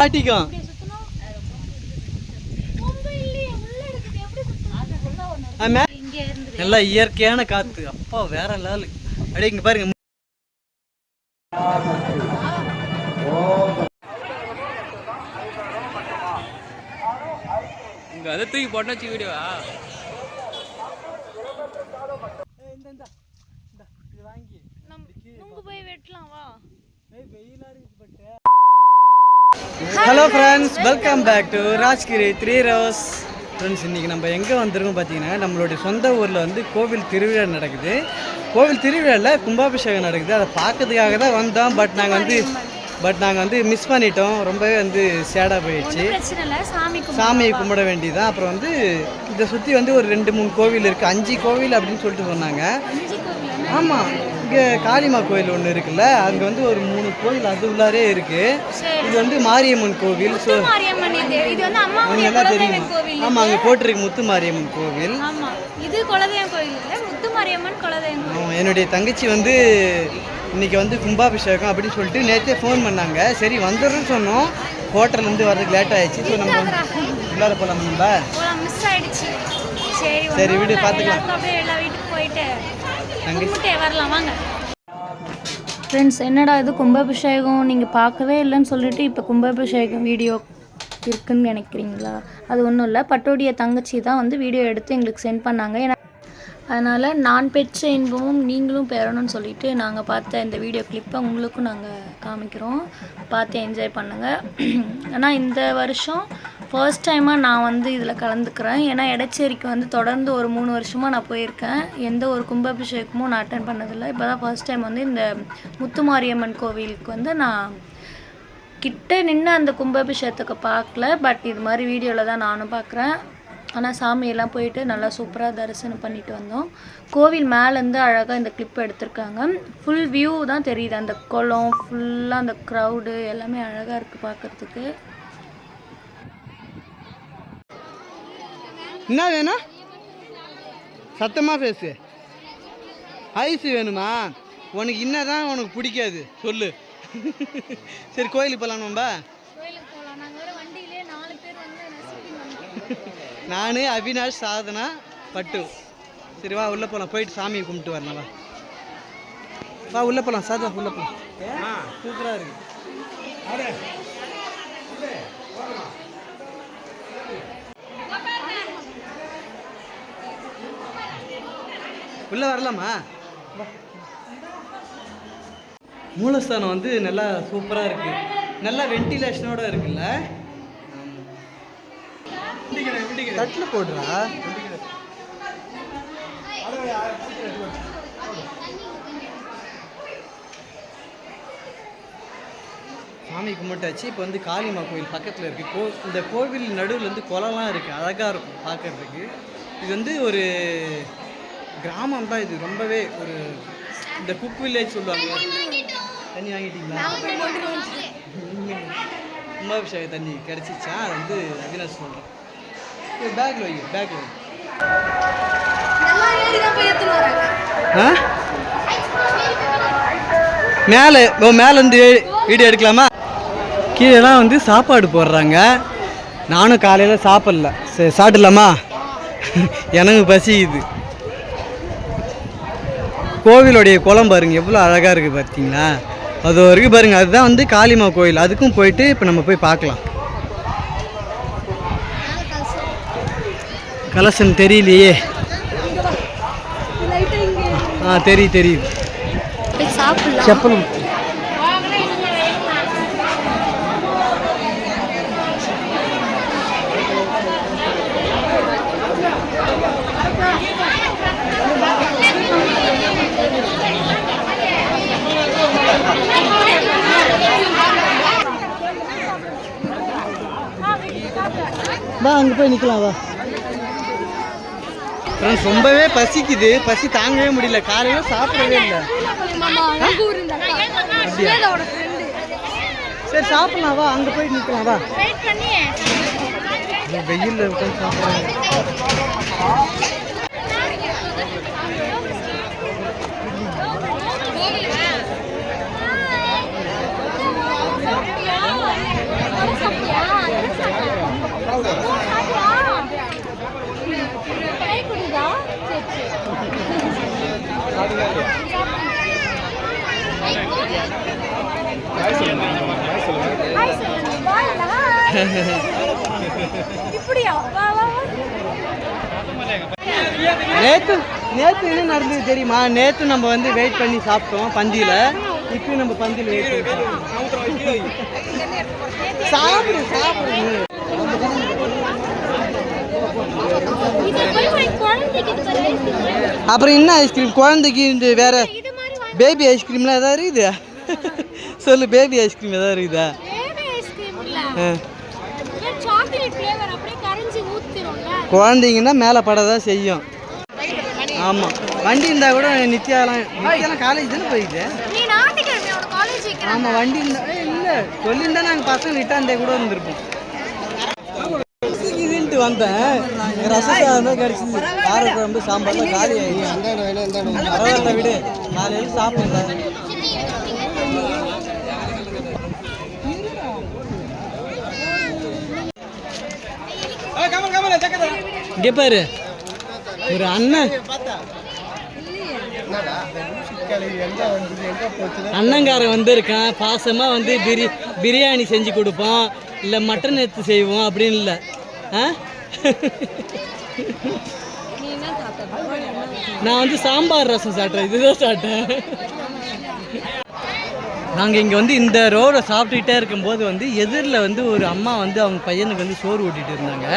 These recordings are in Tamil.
ஆட்டிக்கும் நல்லா இயற்கையான காத்து. அப்பா வேற லெவல். அப்படியே இங்க பாருங்க. இங்க அதை தூக்கி போட்டாச்சு வீடியோவா. Hello friends, welcome back to Rajgiri 3 roses. Friends, இன்றைக்கி நம்ம எங்கே வந்திருக்கோம் பார்த்தீங்கன்னா, நம்மளுடைய சொந்த ஊரில் வந்து கோவில் திருவிழா நடக்குது. கோவில் திருவிழாவில் கும்பாபிஷேகம் நடக்குது. அதை பார்க்கறதுக்காக தான் வந்தோம். பட் நாங்கள் வந்து மிஸ் பண்ணிட்டோம். ரொம்பவே வந்து சேடாக போயிடுச்சு. சாமியை கும்பிட வேண்டியதான். அப்புறம் வந்து இதை சுற்றி வந்து ஒரு 2-3 கோவில் இருக்குது. 5 கோவில் அப்படின்னு சொல்லிட்டு சொன்னாங்க. ஆமாம், இங்கே காளிமா கோயில் ஒன்று இருக்குல்ல, அங்கே வந்து ஒரு 3 கோயில் அது உள்ளாரே இருக்குது. இது வந்து மாரியம்மன் கோவில். ஸோ நல்லா தெரியும். ஆமாம், அங்கே போட்டிருக்கு முத்து மாரியம்மன் கோவில். என்னுடைய தங்கச்சி வந்து இன்றைக்கி வந்து கும்பாபிஷேகம் அப்படின்னு சொல்லிட்டு நேற்றே ஃபோன் பண்ணாங்க. சரி வந்துடுறேன்னு சொன்னோம். ஹோட்டல்லேருந்து வர்றதுக்கு லேட் ஆகிடுச்சு. ஸோ நம்ம உள்ளார போகலாம். நம்ம சரி வீடு பார்த்துக்கலாம். ஃப்ரெண்ட்ஸ், என்னடா இது கும்பாபிஷேகம் நீங்கள் பார்க்கவே இல்லைன்னு சொல்லிட்டு இப்போ கும்பாபிஷேகம் வீடியோ இருக்குன்னு நினைக்கிறீங்களா? அது ஒன்றும் இல்லை. பட்டோடைய தங்கச்சி தான் வந்து வீடியோ எடுத்து எங்களுக்கு சென்ட் பண்ணாங்க. ஏன்னா அதனால் நான் பெற்ற இன்பமும் நீங்களும் பெறணும்னு சொல்லிட்டு நாங்கள் பார்த்த இந்த வீடியோ கிளிப்பை உங்களுக்கும் நாங்கள் காமிக்கிறோம். பார்த்து என்ஜாய் பண்ணுங்கள். ஆனால் இந்த வருஷம் ஃபர்ஸ்ட் டைமாக நான் வந்து இதில் கலந்துக்கிறேன். ஏன்னா எடச்சேரிக்கு வந்து தொடர்ந்து ஒரு 3 வருஷமாக நான் போயிருக்கேன். எந்த ஒரு கும்பாபிஷேகமும் நான் அட்டன் பண்ணதில்லை. இப்போ தான் ஃபர்ஸ்ட் டைம் வந்து இந்த முத்துமாரியம்மன் கோவிலுக்கு வந்து நான் கிட்ட நின்று அந்த கும்பாபிஷேகத்துக்கு பார்க்கல. பட் இது மாதிரி வீடியோவில் தான் நானும் பார்க்குறேன். ஆனால் சாமியெல்லாம் போயிட்டு நல்லா சூப்பராக தரிசனம் பண்ணிட்டு வந்தோம். கோவில் மேலேருந்து அழகாக இந்த கிளிப் எடுத்திருக்காங்க. ஃபுல் வியூ தான் தெரியுது. அந்த குளம் ஃபுல்லாக, அந்த க்ரௌடு எல்லாமே அழகாக இருக்குது பார்க்குறதுக்கு. என்ன வேணும்? சத்தமாக பேசு. ஐஸ் வேணுமா? உனக்கு என்னதான் உனக்கு பிடிக்காது சொல்லு. சரி, கோயிலுக்கு போகலாம். நம்ம நான், அவினாஷ், சாதனா, பட்டு. சரி வா, உள்ளே போகலாம். போயிட்டு சாமியை கும்பிட்டு வரலாம். வா உள்ளே போகலாம். சாதா உள்ளே போகலாம். சூப்பராக இருக்கு. உள்ளே வரலாமா? மூலஸ்தானம் வந்து நல்லா சூப்பராக இருக்குது. நல்லா வென்டிலேஷனோடு இருக்குல்ல. தட்டில் போடுறா. சாமி கும்பிட்டாச்சு. இப்போ வந்து காளிமா கோயில் பக்கத்தில் இருக்குது. இந்த கோவில் நடுவில் வந்து குளம்லாம் இருக்குது. அழகாக இருக்கும் பார்க்குறதுக்கு. இது வந்து ஒரு கிராமம் தான். இது ரொம்பவே ஒரு இந்த குக் வில்லேஜ் சொல்லுவாங்க. தண்ணி வாங்கிட்டீங்களா? கும்பாபிஷேக தண்ணி கிடச்சிச்சா? அது வந்து அவினாஷ் சொல்கிறேன். பேக்கில் வை, பேக்கில் வை. மேலேருந்து வீடியோ எடுக்கலாமா? கீழேலாம் வந்து சாப்பாடு போடுறாங்க. நானும் காலையில் சாப்பிடல. சரி சாப்பிடலாமா? எனக்கு பசிக்குது. கோவிலுடைய குளம் பாருங்கள் எவ்வளோ அழகாக இருக்குது பார்த்தீங்களா? அது வரைக்கும் பாருங்கள். அதுதான் வந்து காளிமா கோயில். அதுக்கும் போயிட்டு இப்போ நம்ம போய் பார்க்கலாம். கலசம் தெரியலையே. தெரியுது. செப்பலும் வா, அங்கே போய் நிற்கலாம். வா. ரொம்பவே பசிக்குது. பசி தாங்கவே முடியல. காலையில் சாப்பிடவே இல்லை. சரி சாப்பிடலாம். வா, அங்கே போய் நிற்கலாம். வா, வெயிலில் உட்காந்து சாப்பிட்றாங்க. இப்படியா நேற்று என்ன நடந்தது தெரியுமா? நேற்று நம்ம வந்து வெயிட் பண்ணி சாப்பிட்டோம் பந்தியில். இப்பயும் நம்ம பந்தியில் வெயிட் பண்ணி சாப்பிடு. அப்புறம் என்ன ஐஸ்கிரீம் குழந்தைக்கு? இந்த வேற பேபி ஐஸ்கிரீம்லாம் எதாவது இருக்குது? சொல்லு, பேபி ஐஸ்கிரீம் எதாவது இருக்குதா? குழந்தைங்கன்னா மேலே படதான் செய்யும். ஆமாம், வண்டி இருந்தால் கூட நித்யாலாம் காலேஜ் தானே போயிட்டு. ஆமாம், வண்டி இருந்தா இல்லை சொல்லியிருந்தா நாங்கள் பசங்க விட்டாந்தே கூட இருந்திருப்போம். இதுன்ட்டு வந்தேன், ரசம் தான் கிடச்சிது. கார குழம்பு சாம்பார்லாம் காலி ஆகிடுச்சு. பரவாயில்ல விடு, காலையில் சாப்பிடுங்க. இங்கே பாரு, ஒரு அண்ணங்காரன் வந்திருக்கான். பாசமாக வந்து பிரியாணி செஞ்சு கொடுப்போம், இல்லை மட்டன் எடுத்து செய்வோம் அப்படின்னு இல்லை. நான் வந்து சாம்பார் ரசம் சாப்பிட்டேன், இதுதான் சாப்பிட்டேன். நாங்கள் இங்கே வந்து இந்த ரோடை சாப்பிட்டுக்கிட்டே இருக்கும்போது வந்து எதிரில் வந்து ஒரு அம்மா வந்து அவங்க பையனுக்கு வந்து சோறு ஓட்டிகிட்டு இருந்தாங்க.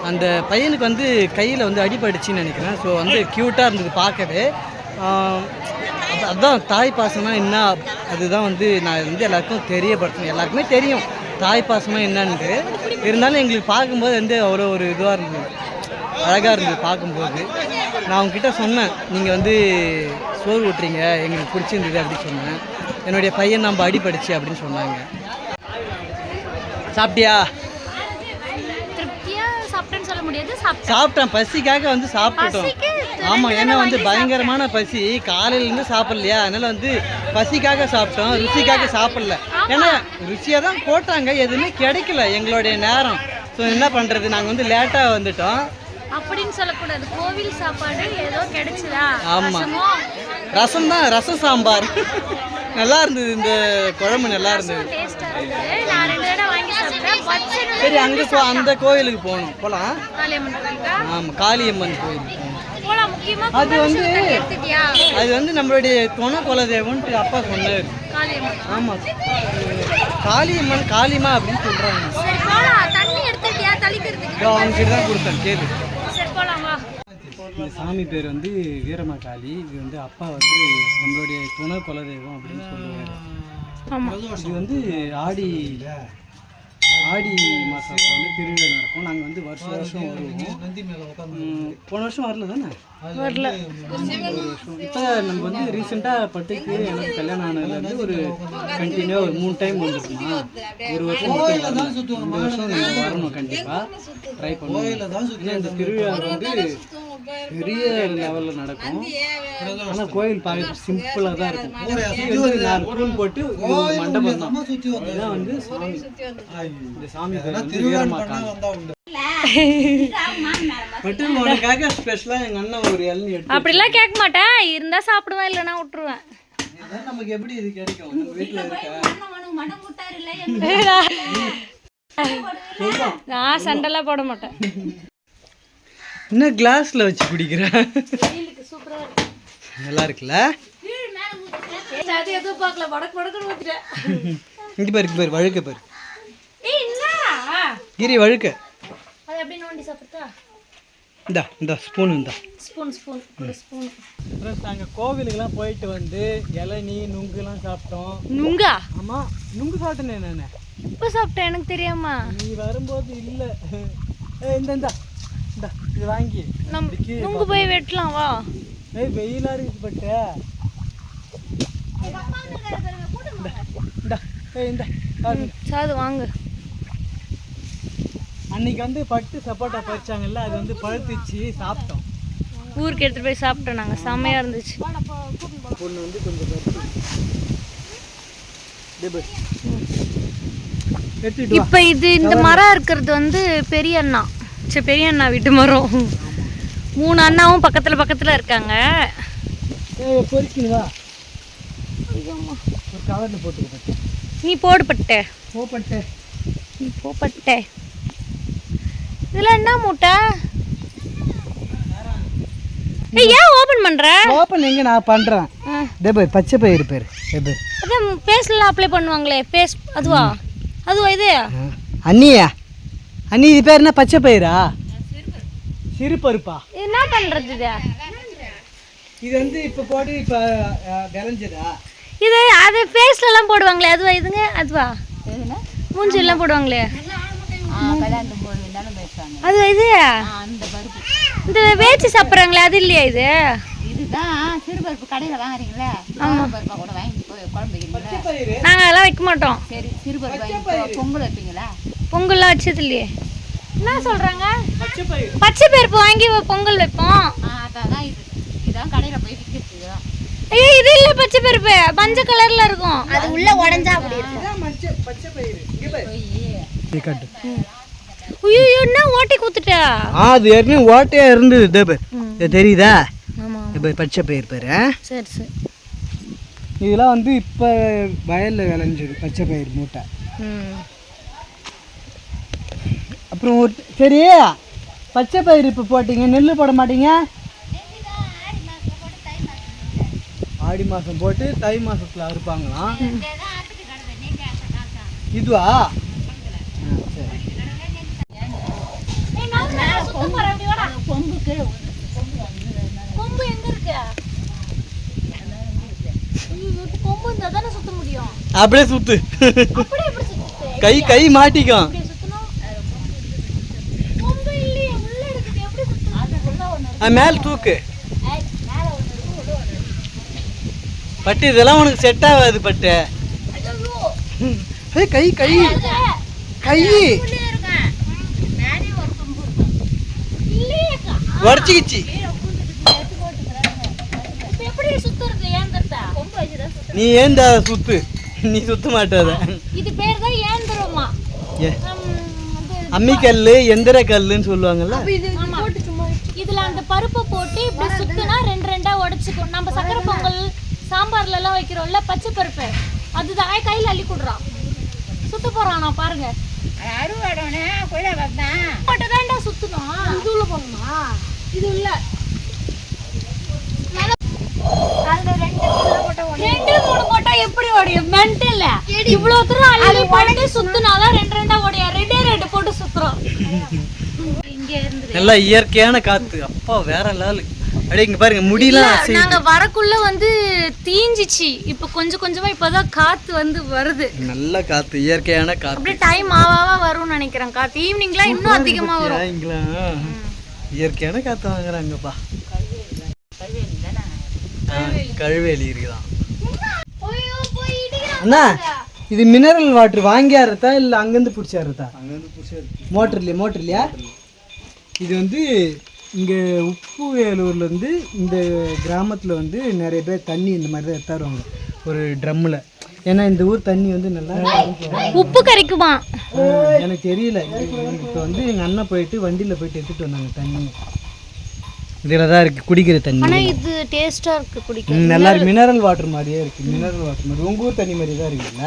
அந்த பையனுக்கு வந்து கையில் வந்து அடிபடிச்சின்னு நினைக்கிறேன். ஸோ வந்து க்யூட்டாக இருந்தது பார்க்கவே. அதுதான் தாய் பாசமாக என்ன, அதுதான் வந்து நான் வந்து எல்லாருக்கும் தெரியப்படுத்தணும். எல்லாருக்குமே தெரியும் தாய் பாசமாக என்னன்ட்டு. இருந்தாலும் எங்களுக்கு பார்க்கும்போது வந்து அவ்வளோ ஒரு இதுவாக இருந்தது, அழகாக இருந்தது பார்க்கும்போது. நான் அவங்கக்கிட்ட சொன்னேன், நீங்கள் வந்து சோறு ஊட்டுறீங்க, எங்களுக்கு பிடிச்சிருந்தது அப்படின்னு சொன்னேன். என்னுடைய பையன் நம்ம அடிபடிச்சு அப்படின்னு சொன்னாங்க. சாப்பிட்டியா? சாப்பிட்டேன், பசிக்காக வந்து சாப்பிட்டுட்டோம். ஆமாம், ஏன்னா வந்து பயங்கரமான பசி, காலையிலேருந்து சாப்பிட்லையா, அதனால் வந்து பசிக்காக சாப்பிட்டோம், ருசிக்காக சாப்பிடல. ஏன்னா ருசியாக தான் போட்டாங்க, எதுவுமே கிடைக்கல எங்களுடைய நேரம். ஸோ என்ன பண்ணுறது, நாங்கள் வந்து லேட்டாக வந்துட்டோம் அப்படின்னு சொல்லக்கூடாது. கோவில் சாப்பாடு ஏதோ கிடைச்சதா? ஆமாம், ரசம் தான், ரசம் சாம்பார் நல்லா இருந்தது. இந்த குழம்பு நல்லா இருந்தது. சரி, அங்கே அந்த கோயிலுக்கு போகணும், போகலாம். ஆமாம், காளியம்மன் கோயிலுக்கு போகணும். அது வந்து நம்மளுடைய துணை குலதெய்வம்னு அப்பா சொன்னார். ஆமாம், காளியம்மன் காளிமா அப்படின்னு சொல்கிறாங்க. அவங்ககிட்ட தான் கொடுத்தேன், கேளு. இந்த சாமி பேர் வந்து வீரமகாளி. இது வந்து அப்பா வந்து நம்மளுடைய துணை குலதெய்வம் அப்படின்னு சொல்லுவார். இது வந்து ஆடி மாதம் வந்து திருவிழா நடக்கும். நாங்கள் வந்து வருஷம் வருவோம். போன வருஷம் வரல தானே? வரல, ஒரு வருஷம். இப்போ நம்ம வந்து ரீசெண்டாக பட்டுக்கு எனக்கு கல்யாணம் ஆனதுலேருந்து ஒரு கண்டினியூ ஒரு 3 டைம் வந்துருக்குமா. ஒரு வருஷம் இந்த வருஷம் நீங்கள் வரணும், கண்டிப்பாக ட்ரை பண்ணுவோம். ஏன்னா இந்த திருவிழா வந்து பெரிய லெவலில் நடக்கும். ஆனால் கோயில் பார்க்க சிம்பிளாக தான் இருக்கும். 4 தூண் போட்டு மண்டபம் தான். இதுதான் வந்து சாமி. இந்த சாமி பேர் வந்து வீரமகாளி. மட்டும் உனக்காக ஸ்பெஷலாக எங்கள் அண்ணன் ஒரு இளநீ எடுத்து. அப்படிலாம் கேட்க மாட்டேன், இருந்தால் சாப்பிடுவேன், இல்லைன்னா விட்டுருவேன். நமக்கு எப்படி இது கிடைக்கும்? வீட்டில் இருக்கா? நான் சண்டைலாம் போட மாட்டேன். என்ன கிளாஸில் வச்சு குடிக்கிறேன்? நல்லா இருக்குல்ல? இங்கே பாரு, வழுக்க பாரு, கிரி வழுக்க. இந்த ஸ்பூன் நாங்கள் கோவிலுக்கெல்லாம் போயிட்டு வந்து இளநீ நுங்குலாம் சாப்பிட்டோம். நுங்கா? ஆமாம், நுங்கு சாப்பிட்டேனே நான். இப்போ சாப்பிட்டேன், எனக்கு தெரியாமா? நீ வரும்போது இல்லை. இந்த இது வாங்கி நுங்கு போய் வெட்டலாம் வா. வெயிலாக இருக்குது பட்டு. சாது வாங்க. அன்னைக்கு வந்து பட்டு சப்போட்டா பறிச்சாங்கல்ல, அது வந்து பழுத்துச்சு, சாப்பிட்டோம். ஊருக்கு எடுத்துகிட்டு போய் சாப்பிட்டோம் நாங்கள், செம்மையாக இருந்துச்சு. பொண்ணு வந்து கொஞ்சம் இப்போ இந்த மரம் இருக்கிறது வந்து பெரிய அண்ணா வீட்டு மரம். 3 அண்ணாவும் பக்கத்தில் இருக்காங்க. பொறிக்கணுவா? ஒரு கவரில் போட்டு நீ போடு பட்டை. இப்போ பட்டை இதெல்லாம் என்ன மூட்டை? ஏன் ஓபன் பண்ற? ஓப்பன் எங்க நான் பண்றேன். டேய் பச்சை பயிர் பேர். டேய் அதான் ஃபேஸ்ல அப்ளை பண்ணுவாங்களே ஃபேஸ் அதுவா? அதுவா இது? அண்ணியா? அண்ணி இது பேர் என்ன பச்சை பயிரா? சிறுபருப்பா? என்ன பண்றது இது? இது வந்து இப்ப போட்டு இப்ப விளைஞ்சதா? இது அது ஃபேஸ்ல எல்லாம் போடுவாங்களே அதுவா இதுங்க? அதுவா? மூஞ்சி எல்லாம் போடுவாங்களே அது இது? இந்த வேச்சி சாப்பிட்றாங்களே அது இல்லையா இது? இதுதான் சிறுபருப்பு கடையில் வாங்குறீங்களே பருப்பா கூட வாங்கி குழம்பு வைக்கிறீங்களா? நாங்கள் அதெல்லாம் வைக்க மாட்டோம். சரி சிறுபருப்பு பொங்கல் வைப்பீங்களா? பொங்கல்லாம் வச்சது இல்லையே. என்ன சொல்கிறாங்க? பச்சை பருப்பு வாங்கி பொங்கல் வைப்போம். அதான் இது இதான் கடையில் போய் விற்கிறது. ஐயோ இது இல்லை பச்சை பருப்பு மஞ்சள் கலரில் இருக்கும். அது உள்ள உடஞ்சா அப்படி இருக்கும். பச்சை பயிர் இங்க பாரு கட்டு. ஐயோ என்ன ஓட்டை குத்துட்டா? அது ஏற்கனவே ஓட்டையா இருந்தது. இது தெரியுதா? ஆமாம் இப்போ பச்சை பயிர் பேரு. சரி சரி. இதெல்லாம் வந்து இப்போ வயலில் விளைஞ்சது பச்சை பயிர் மூட்டை. அப்புறம் சரி பச்சை பயிர் இப்போ போட்டீங்க, நெல் போட மாட்டீங்க? ஆடி மாதம் போட்டு தை மாதத்தில் அறுப்பாங்களாம். இதுவா? கொம்பு எங்க இருக்கு? கொம்பு இருந்தா தானே சுத்த முடியும். அப்படியே சுத்து. அப்படியே எப்படி சுத்துது? கை மாட்டிக்கும். அப்படியே சுத்தணும். கொம்பு இல்லையே உள்ள இருக்குது எப்படி சுத்தணும்? மேல் தூக்கு. பட்டு இதெல்லாம் உனக்கு செட் ஆகாது பட்டு. கை கை கை உடச்சிக்கிச்சு. எப்படி சுத்துறது? ஏந்தறதா? கொம்பு வச்சுதான் சுத்து. நீ ஏந்தா சுத்து, நீ சுத்த மாட்டாத. இது பேர் தான் ஏந்தறமா. அம்மிக்கல்லு எந்திர கல்லுன்னு சொல்லுவாங்கல்ல. இதுல அந்த பருப்பை போட்டு இப்படி சுத்துனா ரெண்டு ரெண்டா உடைச்சுக்கும். நம்ம சக்கரை பொங்கல் சாம்பார்ல எல்லாம் வைக்கிறோம்ல பச்சை பருப்பு, அதுதான் கையில அள்ளி கொடுறான். சுத்த போறான் நான் பாருங்க. அறுவாடனே கோயில வந்தான் போட்டுதான்டா சுத்தணும். இது உள்ள போடணுமா? இது உள்ள ரெண்டு மூணு போட்டா எப்படி ஓடியும்? மென்டல் இவ்வளவு தூரம் அள்ளி போட்டு சுத்தினாதான் ரெண்டு ரெண்டா ஓடியா? ரெண்டு போட்டு சுத்துறோம். இங்க இருந்து நல்லா இயற்கையான காத்து. அப்பா வேற லெவல். அப்படியே இங்க பாருங்க முடியலாம். நாங்க வரக்குள்ள வந்து தீஞ்சிச்சு. இப்ப கொஞ்சம் கொஞ்சமா இப்பதான் காத்து வந்து வருது. நல்ல காத்து, இயற்கையான காத்து. அப்படியே டைம் ஆவாவா வரும்னு நினைக்கிறேன். காத்து ஈவினிங்லாம் இன்னும் அதிகமா வரும். இங்கெல்லாம் இயற்கையான காத்து வாங்குறாங்கப்பா. கழுவேலி இருக்குதான். அண்ணா இது மினரல் வாட்டர் வாங்கி ஆடுறதா இல்லை அங்கேருந்து பிடிச்சி ஆடுறதா? மோட்டர் இல்லையா? இது வந்து இங்கே உப்பு வேலூர்லேருந்து இந்த கிராமத்தில் வந்து நிறைய பேர் தண்ணி இந்த மாதிரி தான் எடுத்தாருவாங்க ஒரு ட்ரம்மில். ஏன்னா இந்த ஊர் தண்ணி வந்து நல்லா உப்பு கரைக்குமா எனக்கு தெரியல. இப்போ வந்து எங்கள் அண்ணன் போயிட்டு வண்டியில் போயிட்டு எடுத்துகிட்டு வந்தாங்க தண்ணி. இதில் தான் இருக்குது குடிக்கிற தண்ணி. ஆனால் இது டேஸ்ட்டாக இருக்குது குடிக்க. நல்லா மினரல் வாட்டர் மாதிரியே இருக்குது. மினரல் வாட்டர் மாதிரி உங்கள் ஊர் தண்ணி மாதிரி தான் இருக்குல்ல?